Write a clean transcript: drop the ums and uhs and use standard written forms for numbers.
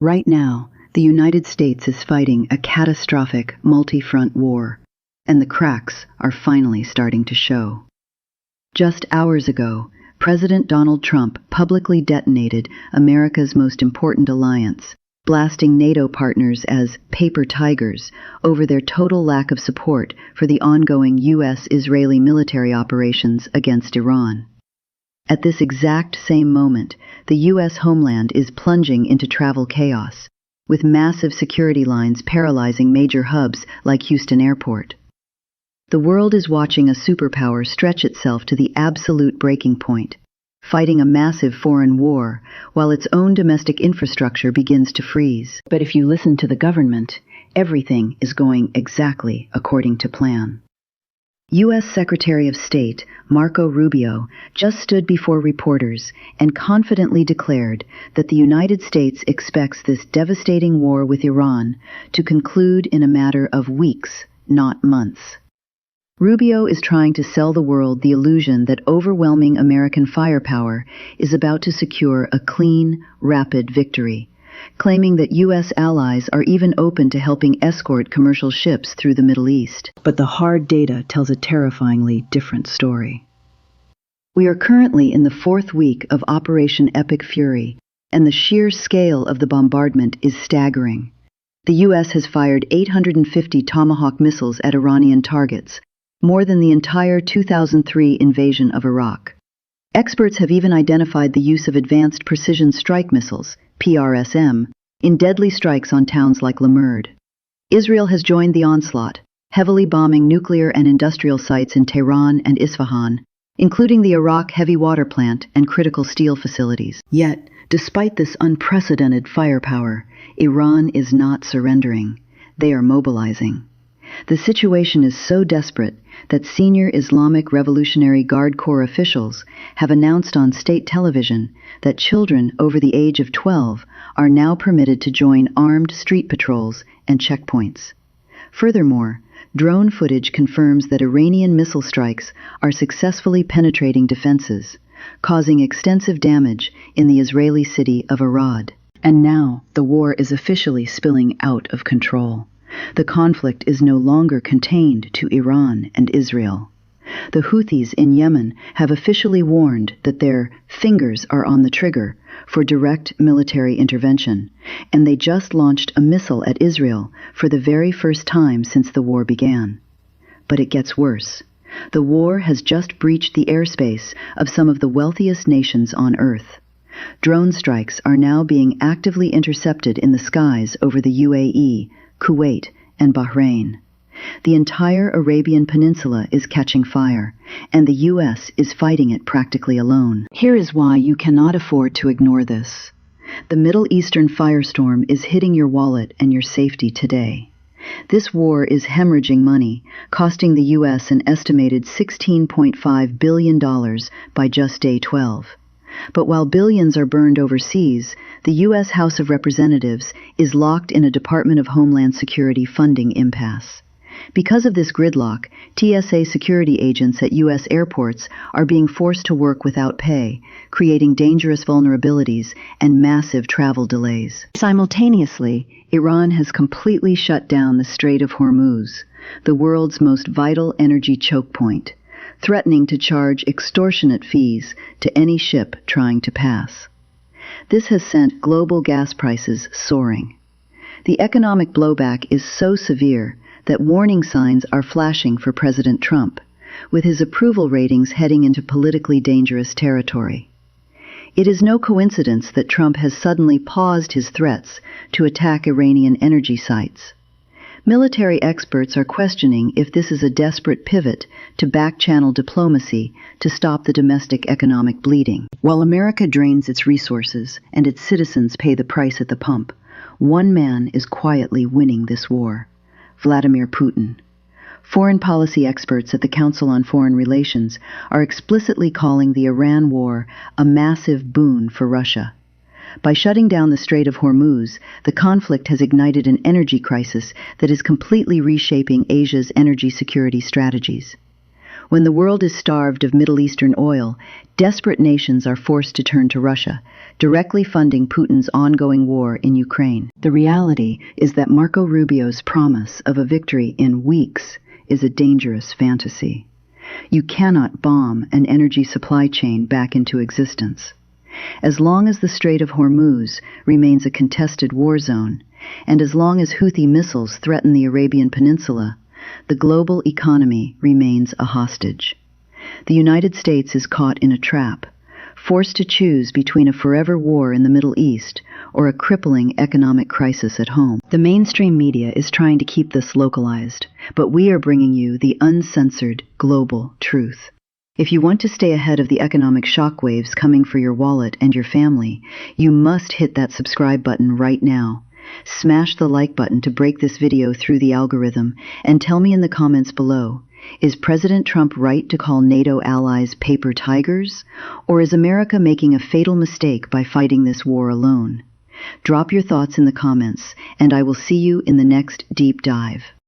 Right now, the United States is fighting a catastrophic multi-front war, and the cracks are finally starting to show. Just hours ago, President Donald Trump publicly detonated America's most important alliance, blasting NATO partners as paper tigers over their total lack of support for the ongoing U.S.-Israeli military operations against Iran. At this exact same moment, the U.S. homeland is plunging into travel chaos, with massive security lines paralyzing major hubs like Houston Airport. The world is watching a superpower stretch itself to the absolute breaking point, fighting a massive foreign war while its own domestic infrastructure begins to freeze. But if you listen to the government, everything is going exactly according to plan. U.S. Secretary of State Marco Rubio just stood before reporters and confidently declared that the United States expects this devastating war with Iran to conclude in a matter of weeks, not months. Rubio is trying to sell the world the illusion that overwhelming American firepower is about to secure a clean, rapid victory, claiming that U.S. allies are even open to helping escort commercial ships through the Middle East. But the hard data tells a terrifyingly different story. We are currently in the 4th week of Operation Epic Fury, and the sheer scale of the bombardment is staggering. The U.S. has fired 850 Tomahawk missiles at Iranian targets, more than the entire 2003 invasion of Iraq. Experts have even identified the use of advanced precision strike missiles, PrSM, in deadly strikes on towns like Lamerd. Israel has joined the onslaught, heavily bombing nuclear and industrial sites in Tehran and Isfahan, including the Arak heavy water plant and critical steel facilities. Yet, despite this unprecedented firepower, Iran is not surrendering. They are mobilizing. The situation is so desperate that senior Islamic Revolutionary Guard Corps officials have announced on state television that children over the age of 12 are now permitted to join armed street patrols and checkpoints. Furthermore, drone footage confirms that Iranian missile strikes are successfully penetrating defenses, causing extensive damage in the Israeli city of Arad. And now the war is officially spilling out of control. The conflict is no longer contained to Iran and Israel. The Houthis in Yemen have officially warned that their fingers are on the trigger for direct military intervention, and they just launched a missile at Israel for the very first time since the war began. But it gets worse. The war has just breached the airspace of some of the wealthiest nations on Earth. Drone strikes are now being actively intercepted in the skies over the UAE, Kuwait, and Bahrain. The entire Arabian Peninsula is catching fire, and the U.S. is fighting it practically alone. Here is why you cannot afford to ignore this. The Middle Eastern firestorm is hitting your wallet and your safety today. This war is hemorrhaging money, costing the U.S. an estimated $16.5 billion by just day 12. But while billions are burned overseas, the U.S. House of Representatives is locked in a Department of Homeland Security funding impasse. Because of this gridlock, TSA security agents at U.S. airports are being forced to work without pay, creating dangerous vulnerabilities and massive travel delays. Simultaneously, Iran has completely shut down the Strait of Hormuz, the world's most vital energy choke point, threatening to charge extortionate fees to any ship trying to pass. This has sent global gas prices soaring. The economic blowback is so severe that warning signs are flashing for President Trump, with his approval ratings heading into politically dangerous territory. It is no coincidence that Trump has suddenly paused his threats to attack Iranian energy sites. Military experts are questioning if this is a desperate pivot to back-channel diplomacy to stop the domestic economic bleeding. While America drains its resources and its citizens pay the price at the pump, one man is quietly winning this war: Vladimir Putin. Foreign policy experts at the Council on Foreign Relations are explicitly calling the Iran war a massive boon for Russia. By shutting down the Strait of Hormuz, the conflict has ignited an energy crisis that is completely reshaping Asia's energy security strategies. When the world is starved of Middle Eastern oil, desperate nations are forced to turn to Russia, directly funding Putin's ongoing war in Ukraine. The reality is that Marco Rubio's promise of a victory in weeks is a dangerous fantasy. You cannot bomb an energy supply chain back into existence. As long as the Strait of Hormuz remains a contested war zone, and as long as Houthi missiles threaten the Arabian Peninsula, the global economy remains a hostage. The United States is caught in a trap, forced to choose between a forever war in the Middle East or a crippling economic crisis at home. The mainstream media is trying to keep this localized, but we are bringing you the uncensored global truth. If you want to stay ahead of the economic shockwaves coming for your wallet and your family, you must hit that subscribe button right now. Smash the like button to break this video through the algorithm, and tell me in the comments below, is President Trump right to call NATO allies paper tigers, or is America making a fatal mistake by fighting this war alone? Drop your thoughts in the comments, and I will see you in the next deep dive.